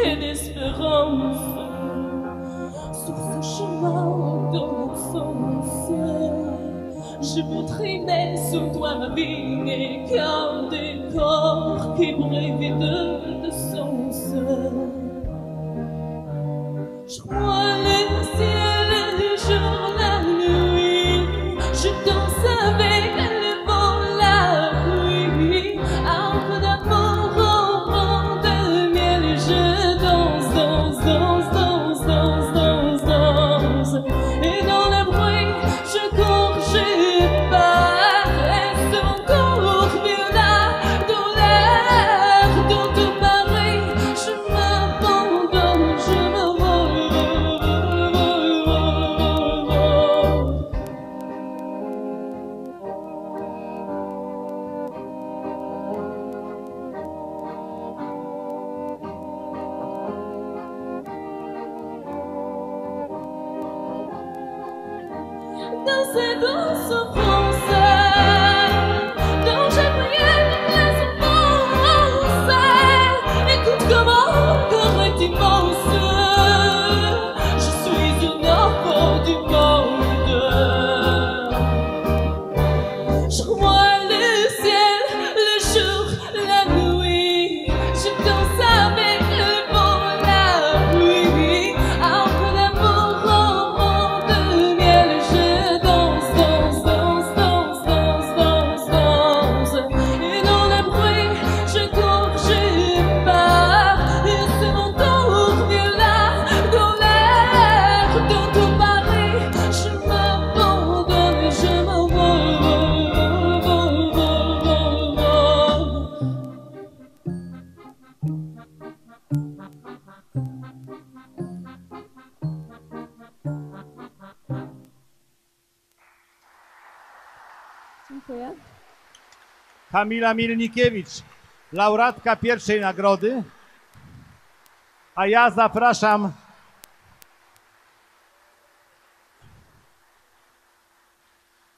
et d'espérance. Sur ce chemin dans mon sens, je voudrais mettre sous toi ma vie n'est qu'un décor qui brille de sens. Je vois le ciel, le jour, la nuit, je danse avec le vent, la pluie, un peu d'amour au vent de miel, et je danse, danse, danse, danse, danse, danse, danse, et dans le bruit, je cours, je pars, et sur mon corps vient la douleur, dans tout Paris, je m'abandonne, je me dans cette douce souffrance dont j'ai prié toute la souffrance. Écoute comment corps est immense, je suis une enfant du monde. Je vois le ciel, le jour, la nuit, je danse avec le vent, la pluie, un peu d'amour au vent de miel, je danse, danse, danse, danse, danse, danse, danse, et dans le bruit, je cours, je pars, et c'est mon tour, vient la douleur, dans tout Paris, je m'abandonne, je m'envole. Dziękuję. Kamila Mielnikiewicz, laureatka pierwszej nagrody, a ja zapraszam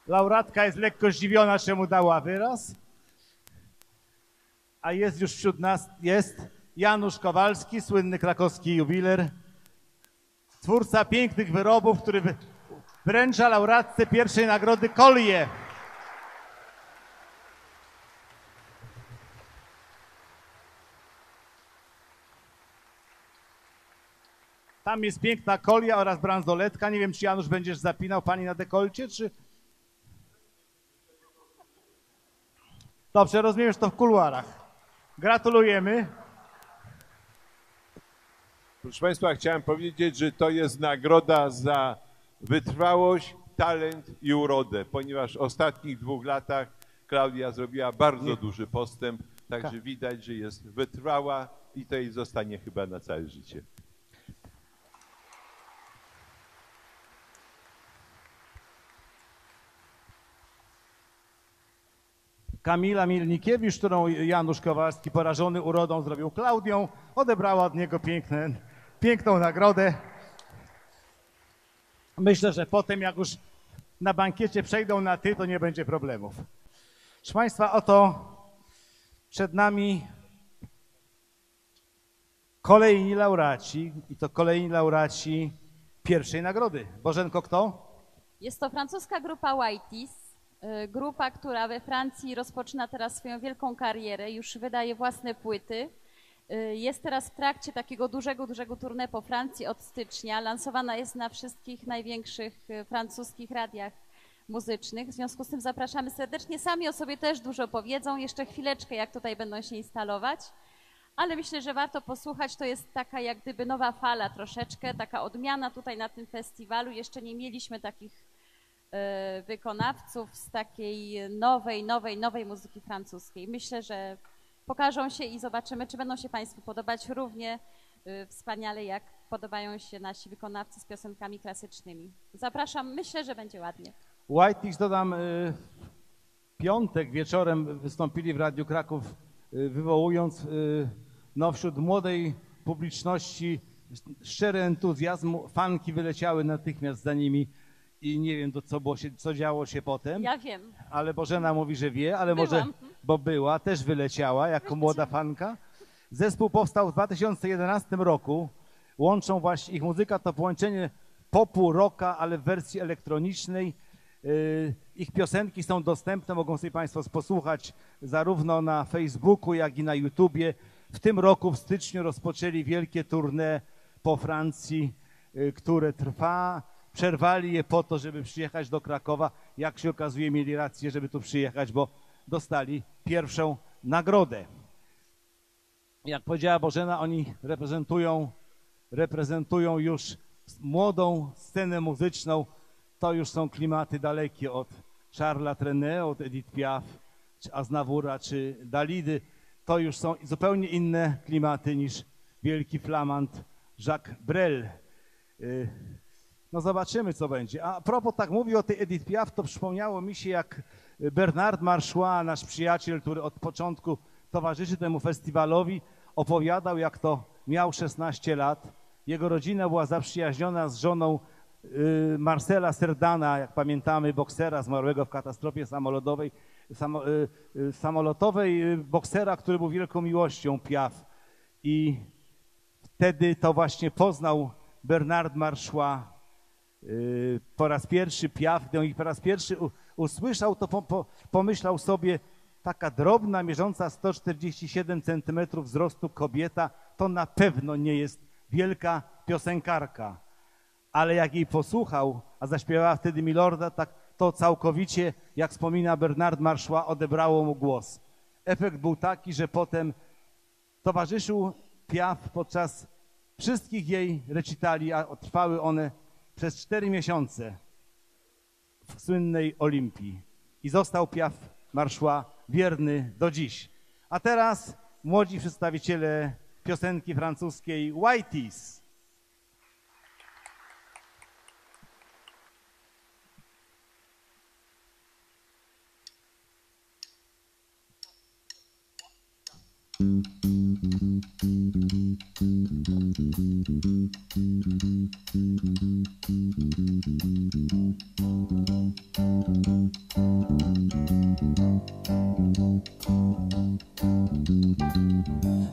laureatka jest lekko zdziwiona, czemu dała wyraz, a jest już wśród nas, jest Janusz Kowalski, słynny krakowski jubiler, twórca pięknych wyrobów, który wręcza laureatce pierwszej nagrody kolię. Tam jest piękna kolia oraz bransoletka. Nie wiem, czy Janusz będziesz zapinał pani na dekolcie, czy... Dobrze, rozumiem, że to w kuluarach. Gratulujemy. Proszę Państwa, chciałem powiedzieć, że to jest nagroda za wytrwałość, talent i urodę, ponieważ w ostatnich 2 latach Klaudia zrobiła bardzo duży postęp, także widać, że jest wytrwała i to jej zostanie chyba na całe życie. Kamila Mielnikiewicz, którą Janusz Kowalski, porażony urodą, zrobił Klaudią, odebrała od niego piękną nagrodę. Myślę, że potem, jak już na bankiecie przejdą na ty, to nie będzie problemów. Proszę Państwa, oto przed nami kolejni laureaci i to kolejni laureaci pierwszej nagrody. Bożenko, kto? Jest to francuska grupa Whiteys. Grupa, która we Francji rozpoczyna teraz swoją wielką karierę, już wydaje własne płyty. Jest teraz w trakcie takiego dużego tournée po Francji od stycznia. Lansowana jest na wszystkich największych francuskich radiach muzycznych. W związku z tym zapraszamy serdecznie. Sami o sobie też dużo powiedzą. Jeszcze chwileczkę, jak tutaj będą się instalować. Ale myślę, że warto posłuchać. To jest taka jak gdyby nowa fala troszeczkę, taka odmiana tutaj na tym festiwalu. Jeszcze nie mieliśmy takich wykonawców z takiej nowej muzyki francuskiej. Myślę, że pokażą się i zobaczymy, czy będą się Państwu podobać równie wspaniale, jak podobają się nasi wykonawcy z piosenkami klasycznymi. Zapraszam, myślę, że będzie ładnie. Whiteys, dodam, piątek wieczorem wystąpili w Radiu Kraków, wywołując wśród młodej publiczności szczery entuzjazm. Fanki wyleciały natychmiast za nimi. I nie wiem, co działo się potem. Ja wiem. Ale Bożena mówi, że wie, ale może, bo była, też wyleciała jako młoda fanka. Zespół powstał w 2011 roku. Łączą właśnie, ich muzyka to połączenie popu, rocka, ale w wersji elektronicznej. Ich piosenki są dostępne, mogą sobie Państwo posłuchać zarówno na Facebooku, jak i na YouTubie. W tym roku w styczniu rozpoczęli wielkie tournée po Francji, które trwa. Przerwali je po to, żeby przyjechać do Krakowa. Jak się okazuje, mieli rację, żeby tu przyjechać, bo dostali pierwszą nagrodę. Jak powiedziała Bożena, oni reprezentują już młodą scenę muzyczną. To już są klimaty dalekie od Charlesa Trenet, od Edith Piaf, czy Aznavoura, czy Dalidy. To już są zupełnie inne klimaty niż wielki flamand Jacques Brel. No zobaczymy, co będzie. A propos, tak mówię o tej Edith Piaf, to przypomniało mi się, jak Bernard Marchois, nasz przyjaciel, który od początku towarzyszy temu festiwalowi, opowiadał, jak to miał 16 lat. Jego rodzina była zaprzyjaźniona z żoną Marcela Serdana, jak pamiętamy, boksera zmarłego w katastrofie samolotowej, boksera, który był wielką miłością Piaf. I wtedy to właśnie poznał Bernard Marchois po raz pierwszy Piaf, gdy on ich po raz pierwszy usłyszał, to pomyślał sobie, taka drobna, mierząca 147 cm wzrostu kobieta, to na pewno nie jest wielka piosenkarka. Ale jak jej posłuchał, a zaśpiewała wtedy Milorda, tak to całkowicie, jak wspomina Bernard Marchois, odebrało mu głos. Efekt był taki, że potem towarzyszył Piaf podczas wszystkich jej recitali, a trwały one przez 4 miesiące w słynnej Olimpii. I został Piaf Marchois wierny do dziś. A teraz młodzi przedstawiciele piosenki francuskiej Whiteys.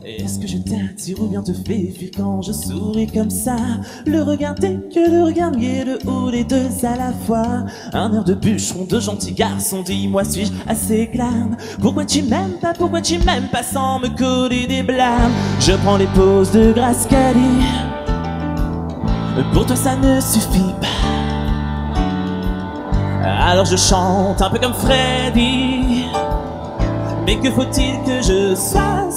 Est-ce que je t'attire ou bien te fais fuir quand je souris comme ça? Le regard tel que le regard miel, le haut les deux à la fois. Un air de bûcheron, de gentil garçon, dis-moi suis-je assez glam? Pourquoi tu m'aimes pas sans me coller des blâmes? Je prends les poses de Grace Kelly. Pour toi ça ne suffit pas. Alors je chante un peu comme Freddy. Mais que faut-il que je sois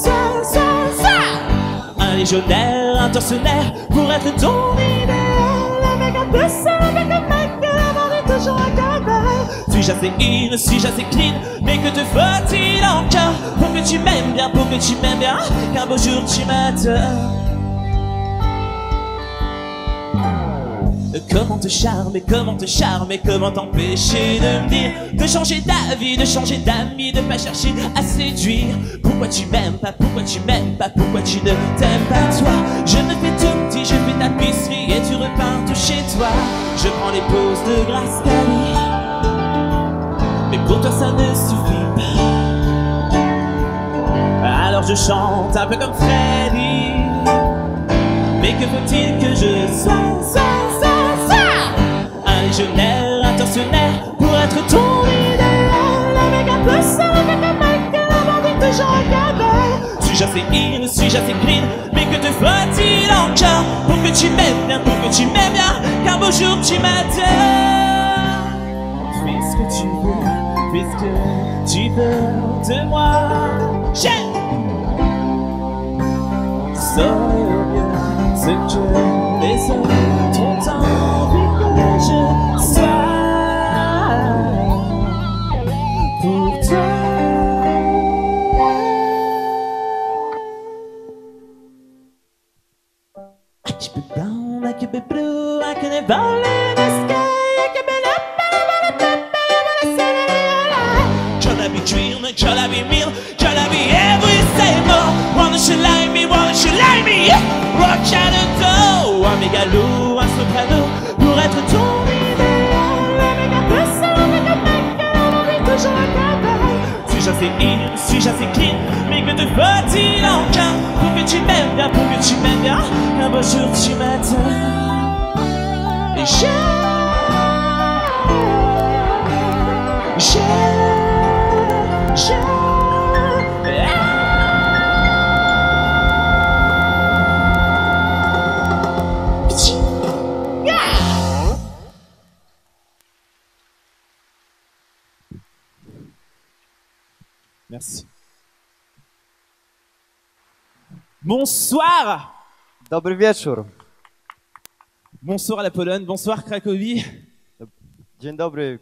un légionnaire, un tortionnaire pour être ton idéal? Avec un peu ça, avec un mec que l'amour est toujours un cabal. Suis-je assez in, suis-je assez clean? Mais que te faut-il encore pour que tu m'aimes bien, qu'un beau jour tu m'attends? Comment te charmer, comment t'empêcher de me dire, de changer d'avis, de changer d'amis, de pas chercher à séduire? Pourquoi tu m'aimes pas, pourquoi tu ne t'aimes pas toi? Je me fais tout petit, je fais tapisserie et tu repars tout chez toi. Je prends les poses de Grace Kelly, mais pour toi ça ne suffit pas. Alors je chante un peu comme Freddy. Mais que faut-il que je sois un légionnaire, un tortionnaire pour être ton idéal? Avec un peu ça, avec un mec que l'amour est toujours un cabal. Suis-je assez in, suis-je assez clean? Mais que te faut-il encore pour que tu m'aimes bien, qu'un beau jour tu m'attends? Fais ce que tu veux de moi. J'aime. Saurais au mieux ce que les autres ont envie que je sois pour toi. I keep it brown, I keep it blue, I can evolve in the sky. I keep it up, Jolla be dream, jolla be meal, jolla be every single. Wanna she like me, yeah. Rock at the door, un mégalo, un soprano pour être ton idéal. Avec un peu ça, avec un mec, on est toujours un cabal. Suis-je assez in, suis-je assez clean? Mais que te faut-il encore pour que tu m'aimes bien, pour que tu m'aimes bien? Un beau jour tu m'attends et Merci. Bonsoir. Dobry wieczór. Bonsoir la Pologne, bonsoir Cracovie. Dzień dobry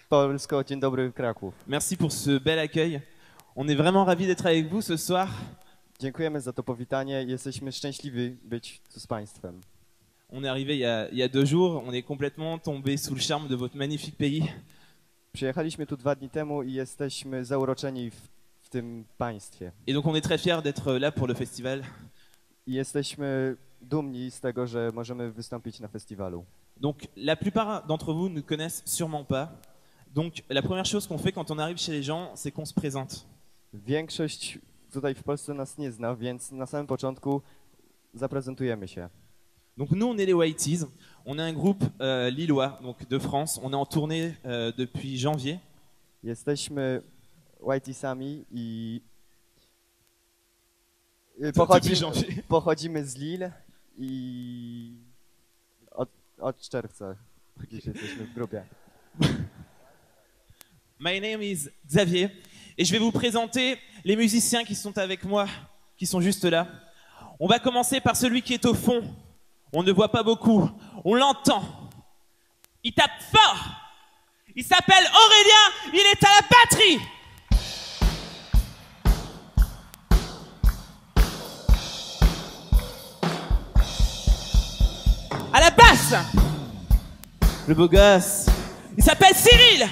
Polsko, dzień dobry Kraków. Merci pour ce bel accueil. On est vraiment ravis d'être avec vous ce soir. Dziękujemy za to powitanie. Jesteśmy szczęśliwi być tu z Państwem. On est arrivé il y a 2 jours, on est complètement tombé sous le charme de votre magnifique pays. Przyjechaliśmy tu 2 dni temu i jesteśmy zauroczeni w tym państwie. Et donc on est très fiers d'être là pour le festival. I jesteśmy dumni z tego, że możemy wystąpić na festiwalu. Donc la plupart d'entre vous ne connaissent sûrement pas. Donc la première chose qu'on fait quand on arrive chez les gens, c'est qu'on se présente. Większość tutaj w Polsce nas nie zna, więc na samym początku zaprezentujemy się. Donc nous on est les Whiteys, on est un groupe lillois, donc de France. On est en tournée depuis janvier. Jesteśmy Whiteysami i pochodzimy z Lille i od czerwca gdzieś jesteśmy w grupie. My name is Xavier et je vais vous présenter les musiciens qui sont avec moi, qui sont juste là. On va commencer par celui qui est au fond. On ne voit pas beaucoup, on l'entend. Il tape fort. Il s'appelle Aurélien, il est à la batterie. À la basse, le beau gosse, il s'appelle Cyril.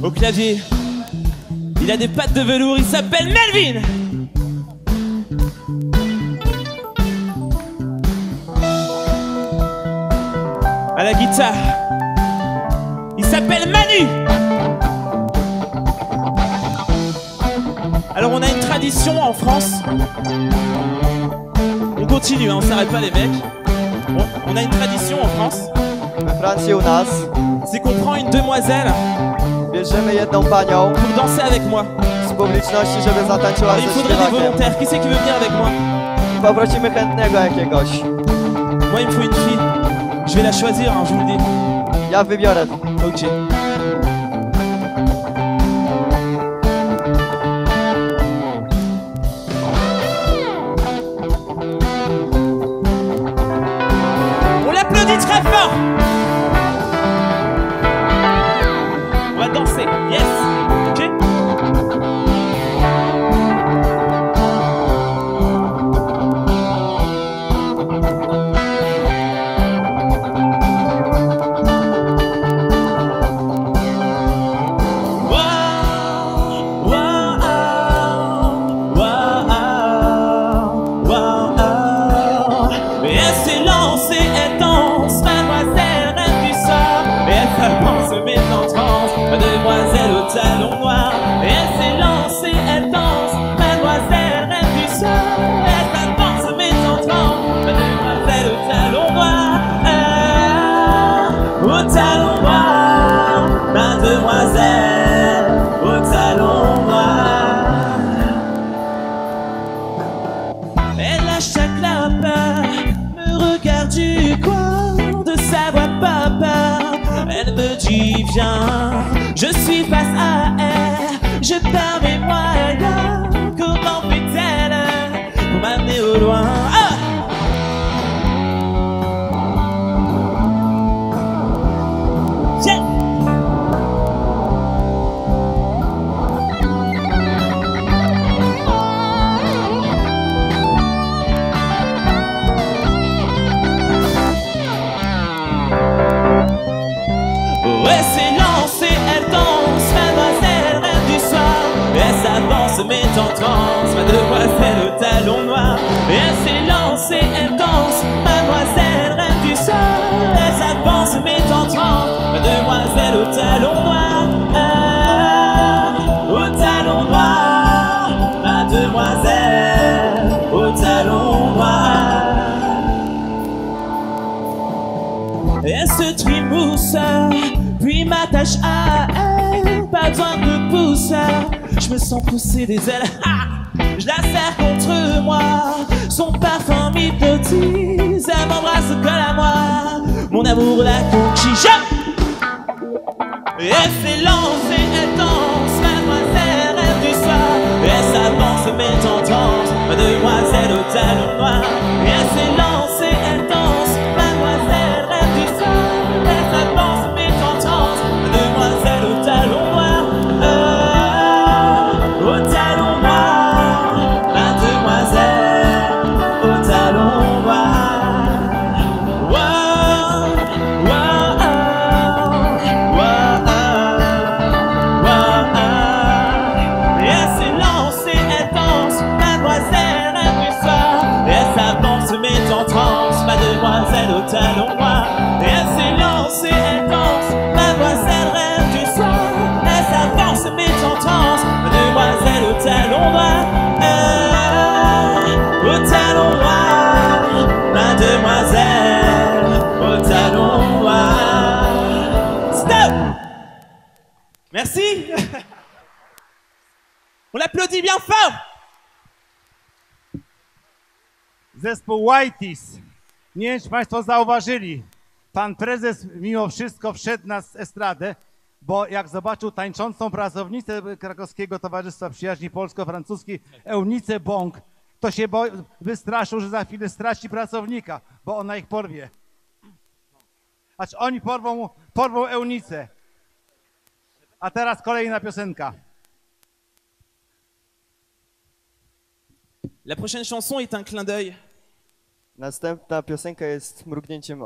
Au clavier, il a des pattes de velours, il s'appelle Melvin. À la guitare, il s'appelle Manu. Alors on a une tradition en France. On continue, hein, on s'arrête pas les mecs. On a une tradition en France. We Francji u nas C'est qu'on prend une demoiselle bierzemy jedną panią pour danser avec moi. z publiczności, żeby zatańczyła Alors, il ze faudrait des śpiewakiem. volontaires. Qui c'est qui veut venir avec moi? Poprosimy chętnego jakiegoś. Moi il me faut une fille. Je vais la choisir, hein, je vous le dis. Ja wybiorę. Ok. On l'applaudit très fort. On va danser. Yes. Ok. Mademoiselle au talon noir, et elle s'est lancée, elle danse. Mademoiselle reine du soir, elle s'avance, se met en transe. Mademoiselle au talon noir, au talon noir. Mademoiselle au talon noir. Elle lâche sa clape, me regarde du coin de sa voix papa. Elle me dit viens, je suis face à elle, je perds mes moyens. Comment fait-elle pour m'amener au loin? Ah! Yeah! Elle s'est lancée, elle danse, mademoiselle reine du soir. Elle s'avance, se met en transe, mademoiselle au talon noir. Elle s'est lancée, elle danse, mademoiselle reine du soir. douceur, puis m'attache à elle. Pas besoin de pousseur, je me sens pousser des ailes. Je la serre contre moi, son parfum m'hypnotise. Elle m'embrasse, colle à moi, mon amour la conquise. Elle s'est lancée, elle danse, mademoiselle, rêve du soir. Elle s'avance, met en danse, mademoiselle au talon noir. Elle s'est lancée, elle danse, mademoiselle, rêve du soir. Elle s'avance, met en danse, mademoiselle au talon noir. Au talon noir, mademoiselle, au talon noir. Wow, wow, wow, wow. Elle s'est lancée, elle danse, mademoiselle, rêve du soir. Elle s'avance, se met en transe, mademoiselle au talon noir. Elle s'est lancée, elle danse, mademoiselle, rêve du soir. Elle s'avance, se met en transe, mademoiselle au talon noir. Au talon noir, mademoiselle, au talon noir. Stop! Merci! On l'applaudit bien fort! Zespół Whiteys. Nie wiem, czy Państwo zauważyli. Pan prezes mimo wszystko wszedł na estradę, bo jak zobaczył tańczącą pracownicę Krakowskiego Towarzystwa Przyjaźni Polsko-Francuskiej, Eunicę Bąk, to się wystraszył, że za chwilę straci pracownika, bo ona ich porwie. Acz oni porwą Eunicę. A teraz kolejna piosenka. La prochaine chanson est un clin d'œil. Następna piosenka jest mrugnięciem